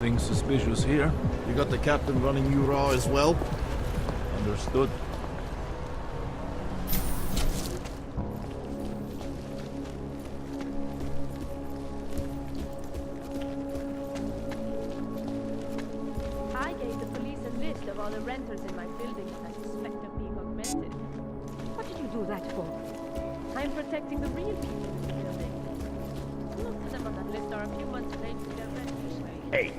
Nothing suspicious here. You got the captain running you raw as well? Understood. I gave the police a list of all the renters in my building that I suspect of being augmented. What did you do that for? I'm protecting the real people in the building. Most of them on that list are a few months late with their rent usually. Hey,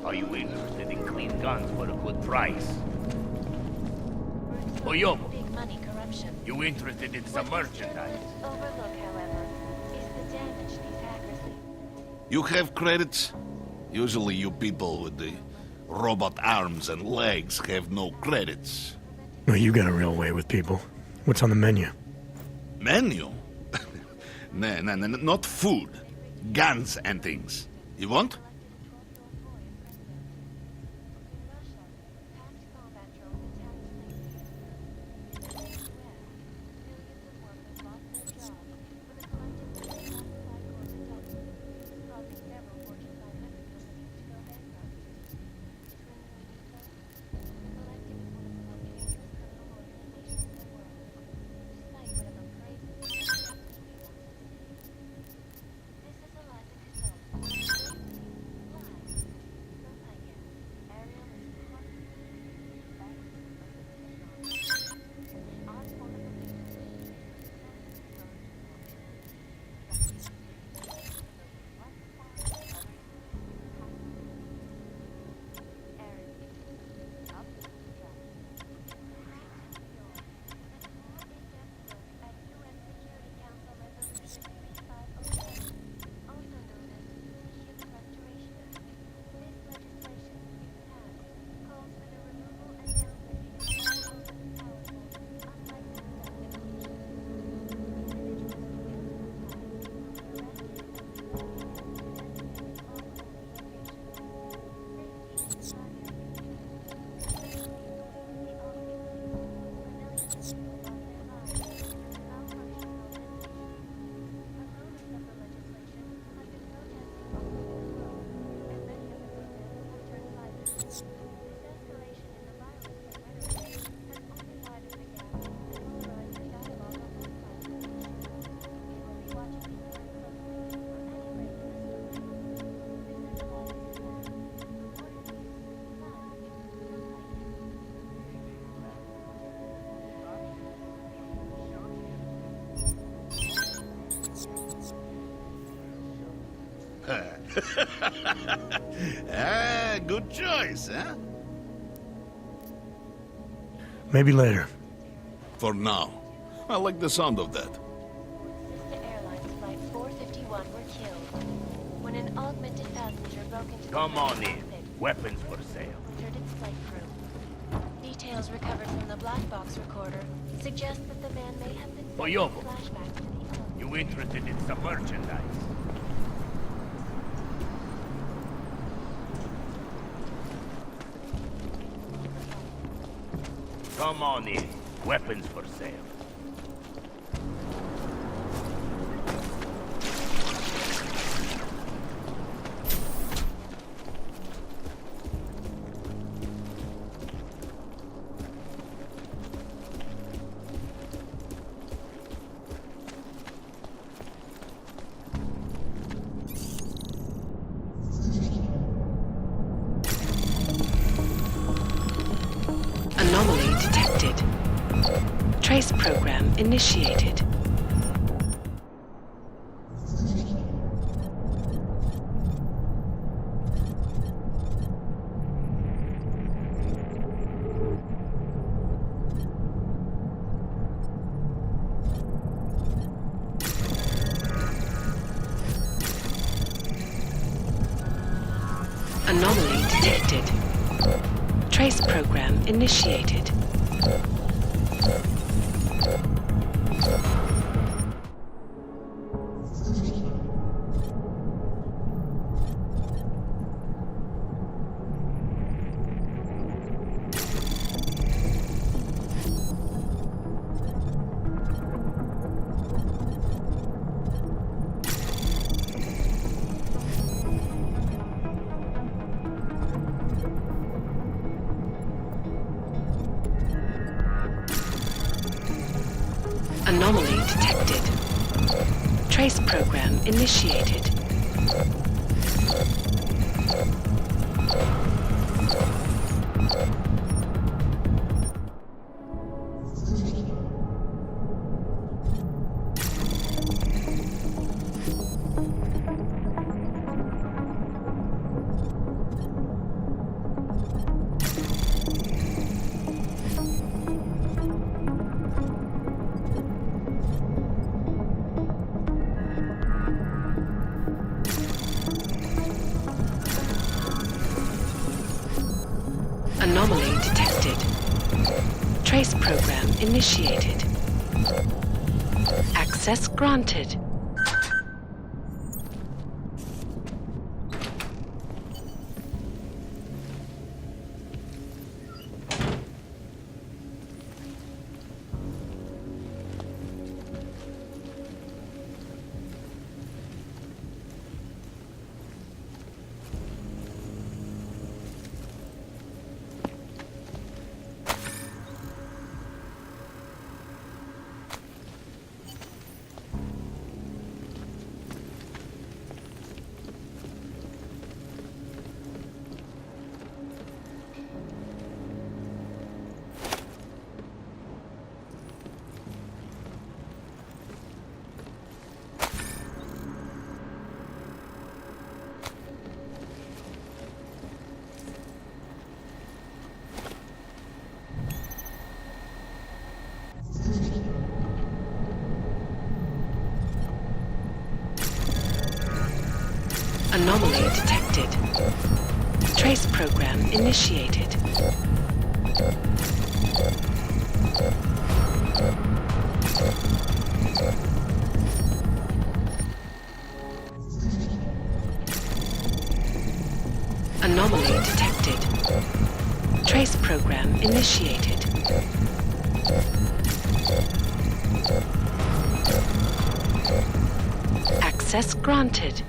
are you interested in clean guns for a good price? Oyobo, Big money corruption. you interested in some merchandise? Overlook, however, is the damage these hackers leave. You have credits? Usually you people with the robot arms and legs have no credits. Well, you got a real way with people. What's on the menu? Menu? Nah, not food. Guns and things. You want? Good choice, huh? Maybe later. For now. I like the sound of that. Sister Airlines Flight 451 were killed when an augmented passenger broke into the Come on in. cockpit, Weapons for sale. entered its flight crew. Details recovered from the black box recorder suggest that the man may have been sent Oyobo. a flashback to the You interested in some merchandise? Come on in. Weapons for sale. Anomaly detected. Trace program initiated. Anomaly detected. Trace program initiated. Anomaly detected. Trace program initiated. Anomaly detected. Trace program initiated. Access granted. Anomaly detected. Trace program initiated. Anomaly detected. Trace program initiated. Access granted.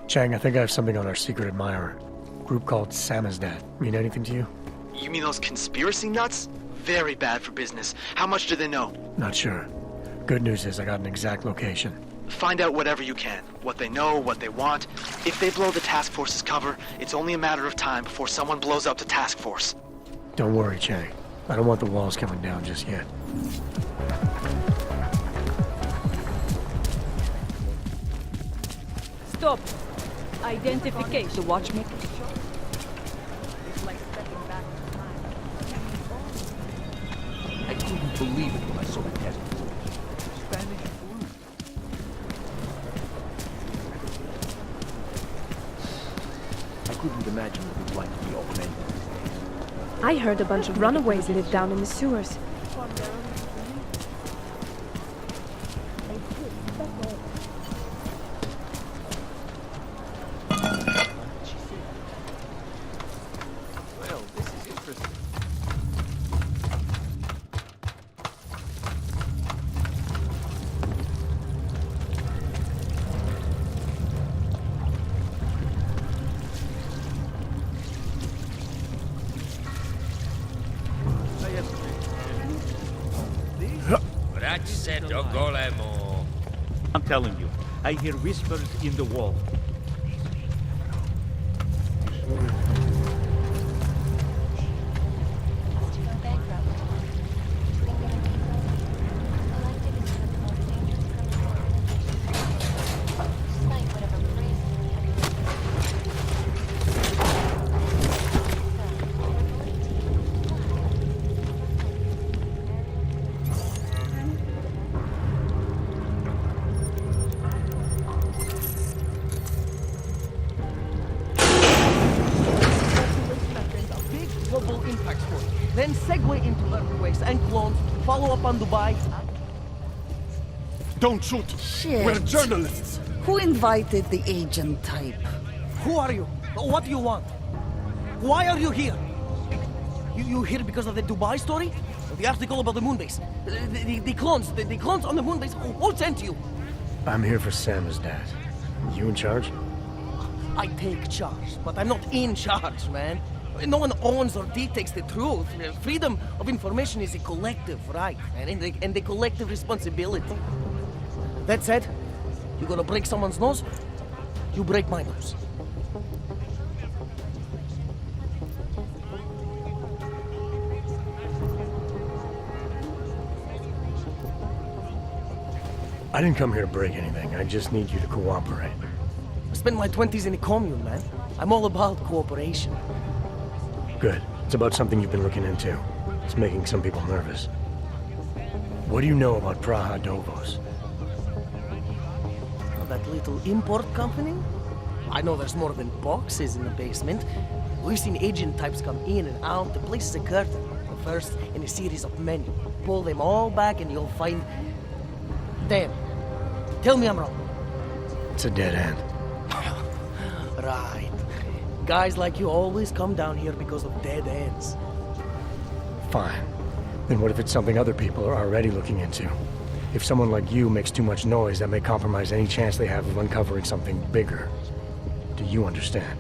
Chang, I think I have something on our secret admirer. Group called Samizdat. Mean anything to you? You mean those conspiracy nuts? Very bad for business. How much do they know? Not sure. Good news is I got an exact location. Find out whatever you can. What they know, what they want. If they blow the task force's cover, it's only a matter of time before someone blows up the task force. Don't worry, Chang. I don't want the walls coming down just yet. Stop. Identification. The watchmaker. It's like stepping back in time. I couldn't believe it when I saw the test. Spanish flu. I couldn't imagine what it was like to be all men. I heard a bunch of runaways live down in the sewers. Well, this is interesting. I'm telling you, I hear whispers in the wall. Then segue into earthquakes and clones, follow up on Dubai. Don't shoot! Shit. We're journalists! Who invited the agent type? Who are you? What do you want? Why are you here? You here because of the Dubai story? The article about the moon base? The clones on the moon base? Who sent you? I'm here for Samizdat. You in charge? I take charge, but I'm not in charge, man. No one owns or dictates the truth. Freedom of information is a collective right, man, and a collective responsibility. That said, you gonna break someone's nose? You break my nose. I didn't come here to break anything. I just need you to cooperate. I spent my 20s in a commune, man. I'm all about cooperation. Good. It's about something you've been looking into. It's making some people nervous. What do you know about Praha Dovos? That little import company? I know there's more than boxes in the basement. We've seen agent types come in and out. The place is a curtain. The first in a series of many. Pull them all back and you'll find... Damn. Tell me I'm wrong. It's a dead end. Right. Guys like you always come down here because of dead ends. Fine. Then what if it's something other people are already looking into? If someone like you makes too much noise, that may compromise any chance they have of uncovering something bigger. Do you understand?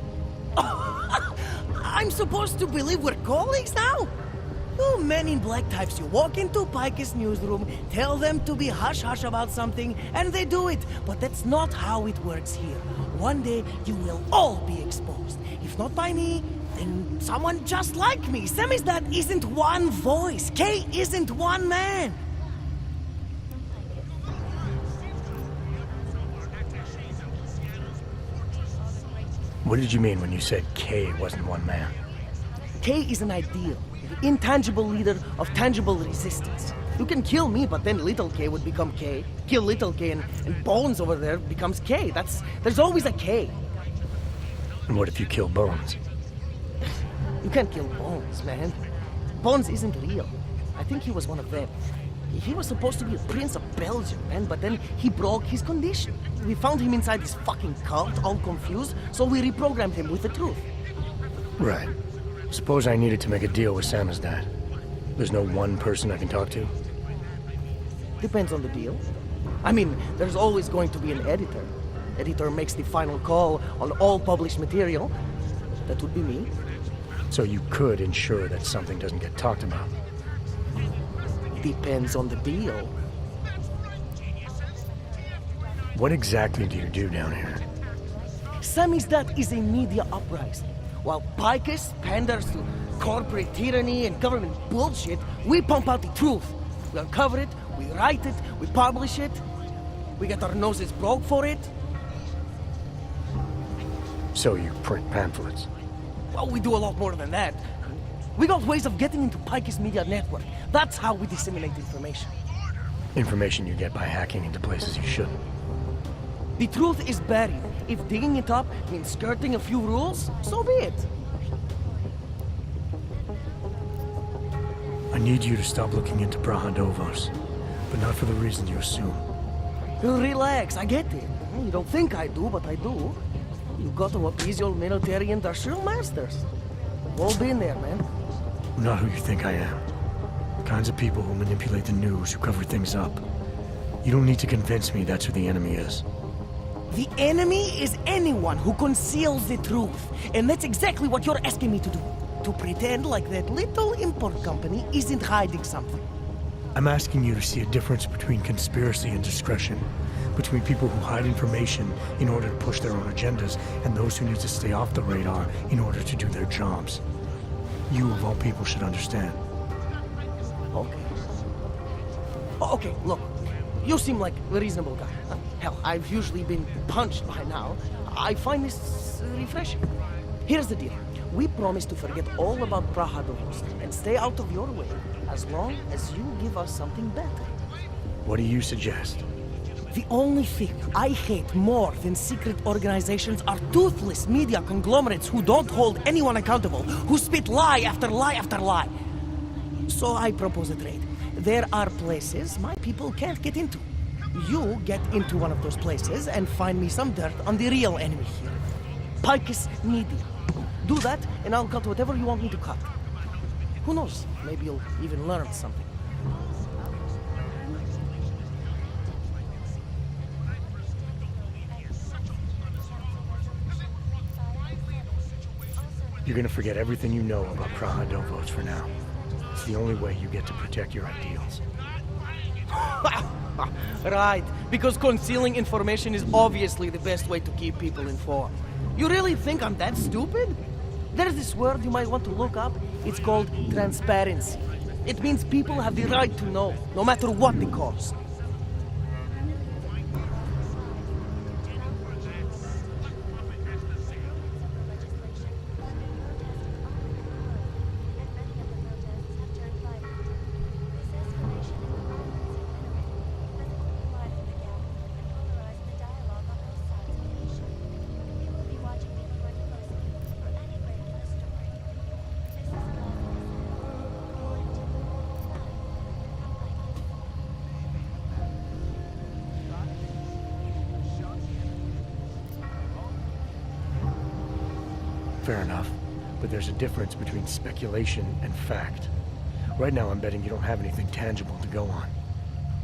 I'm supposed to believe we're colleagues now? You men in black types, you walk into Pike's newsroom, tell them to be hush-hush about something, and they do it. But that's not how it works here. One day, you will all be exposed. If not by me, then someone just like me. Samizdat isn't one voice. K isn't one man. What did you mean when you said K wasn't one man? K is an ideal, the intangible leader of tangible resistance. You can kill me, but then little K would become K. Kill little K and Bones over there becomes K. There's always a K. And what if you kill Bones? You can't kill Bones, man. Bones isn't real. I think he was one of them. He was supposed to be a prince of Belgium, man, but then he broke his condition. We found him inside this fucking cult, all confused, so we reprogrammed him with the truth. Right. Suppose I needed to make a deal with Samizdat. There's no one person I can talk to? Depends on the deal. I mean, there's always going to be an editor. editor makes the final call on all published material. That would be me. So you could ensure that something doesn't get talked about. Depends on the deal. What exactly do you do down here? Samizdat is a media uprising. While Picus panders to corporate tyranny and government bullshit, we pump out the truth. We uncover it, we write it, we publish it. We get our noses broke for it. So you print pamphlets? Well, we do a lot more than that. We got ways of getting into Picus Media Network. That's how we disseminate information. Information you get by hacking into places you shouldn't. The truth is buried. If digging it up means skirting a few rules, so be it. I need you to stop looking into Brahadovos, but not for the reason you assume. Relax, I get it. You don't think I do, but I do. You got to appease your military industrial masters. We've all been there, man. I'm not who you think I am. The kinds of people who manipulate the news, who cover things up. You don't need to convince me that's who the enemy is. The enemy is anyone who conceals the truth. And that's exactly what you're asking me to do. To pretend like that little import company isn't hiding something. I'm asking you to see a difference between conspiracy and discretion. Between people who hide information in order to push their own agendas and those who need to stay off the radar in order to do their jobs. You, of all people, should understand. Okay. Okay, look. You seem like a reasonable guy. Hell, I've usually been punched by now. I find this refreshing. Here's the deal. We promise to forget all about Brahadovos and stay out of your way as long as you give us something better. What do you suggest? The only thing I hate more than secret organizations are toothless media conglomerates who don't hold anyone accountable, who spit lie after lie after lie. So I propose a trade. There are places my people can't get into. You get into one of those places and find me some dirt on the real enemy here. Picus Media. Do that, and I'll cut whatever you want me to cut. Who knows? Maybe you'll even learn something. You're gonna forget everything you know about Brahadovos for now. It's the only way you get to protect your ideals. Right, because concealing information is obviously the best way to keep people informed. You really think I'm that stupid? There's this word you might want to look up. It's called transparency. It means people have the right to know, no matter what the cost. Fair enough, but there's a difference between speculation and fact. Right now I'm betting you don't have anything tangible to go on.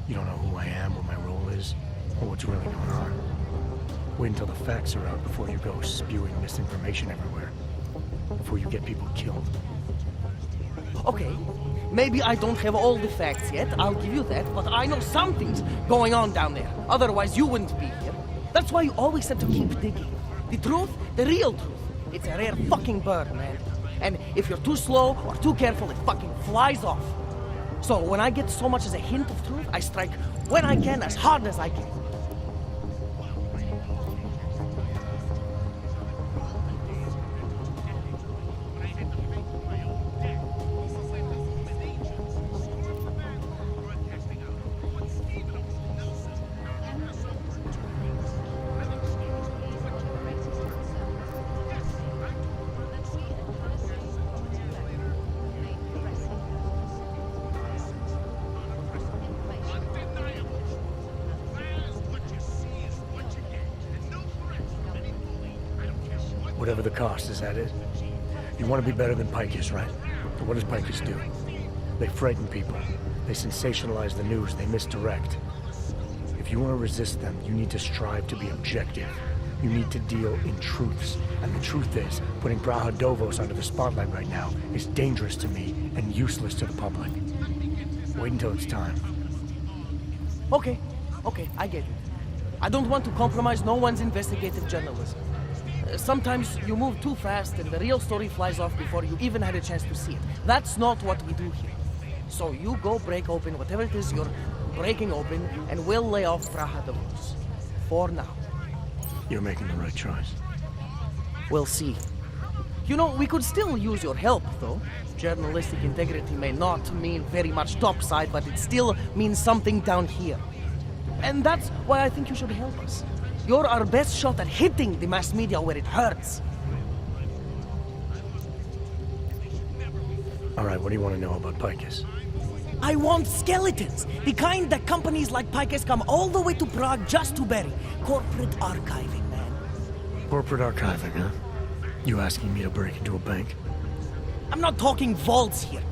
You don't know who I am, what my role is, or what's really going on. Wait until the facts are out before you go spewing misinformation everywhere. Before you get people killed. Okay, maybe I don't have all the facts yet, I'll give you that, but I know something's going on down there. Otherwise you wouldn't be here. That's why you always have to keep digging. The truth, the real truth. It's a rare fucking bird, man. And if you're too slow or too careful, it fucking flies off. So when I get so much as a hint of truth, I strike when I can, as hard as I can. Whatever the cost, is that it? You want to be better than Picus, right? But what does Picus do? They frighten people. They sensationalize the news. They misdirect. If If you want to resist them, you need to strive to be objective. You need to deal in truths. And the truth is, putting Praha Dovos under the spotlight right now is dangerous to me and useless to the public. Wait until it's time. Okay, I get it. I don't want to compromise no one's investigative journalism. Sometimes you move too fast and the real story flies off before you even had a chance to see it. That's not what we do here. So you go break open whatever it is you're breaking open, and we'll lay off Praha Dovos. For now. You're making the right choice. We'll see. You know, we could still use your help, though. Journalistic integrity may not mean very much topside, but it still means something down here. And that's why I think you should help us. You're our best shot at hitting the mass media where it hurts. All right, what do you want to know about Picus? I want skeletons. The kind that companies like Picus come all the way to Prague just to bury. Corporate archiving, man. Corporate archiving, huh? You asking me to break into a bank? I'm not talking vaults here.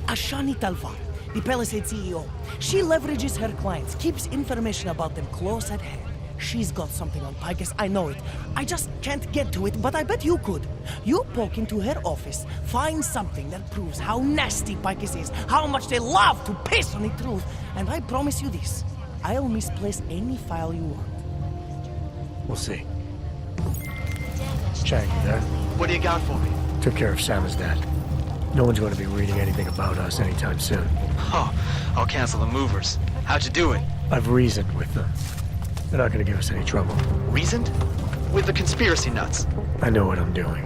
Ashani Talvar, the Palisade CEO, she leverages her clients, keeps information about them close at hand. She's got something on Picus, I know it. I just can't get to it, but I bet you could. You poke into her office, find something that proves how nasty Picus is, how much they love to piss on the truth, and I promise you this, I'll misplace any file you want. We'll see. Chang, you there? What do you got for me? Took care of Sam's dad. No one's going to be reading anything about us anytime soon. Oh, I'll cancel the movers. How'd you do it? I've reasoned with them. They're not going to give us any trouble. Reasoned? With the conspiracy nuts. I know what I'm doing.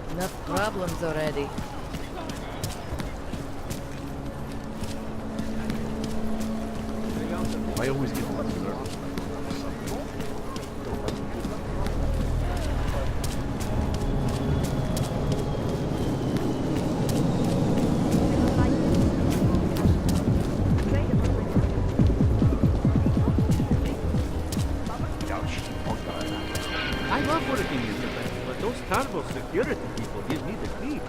Enough problems already. I always get left nervous. I love working in the bank, but those terrible security people give me the creep.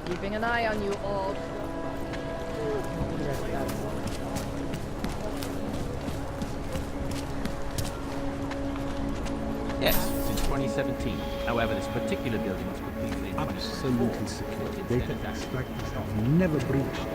Keeping an eye on you all. Yes, since 2017. However, this particular building was completely absolutely secure. Data inspectors have never breached.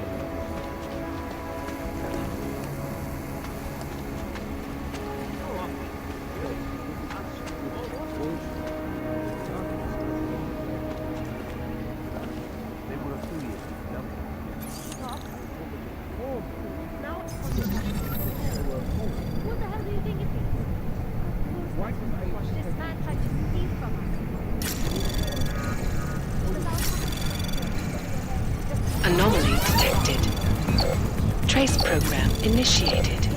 Anomaly detected. Trace program initiated.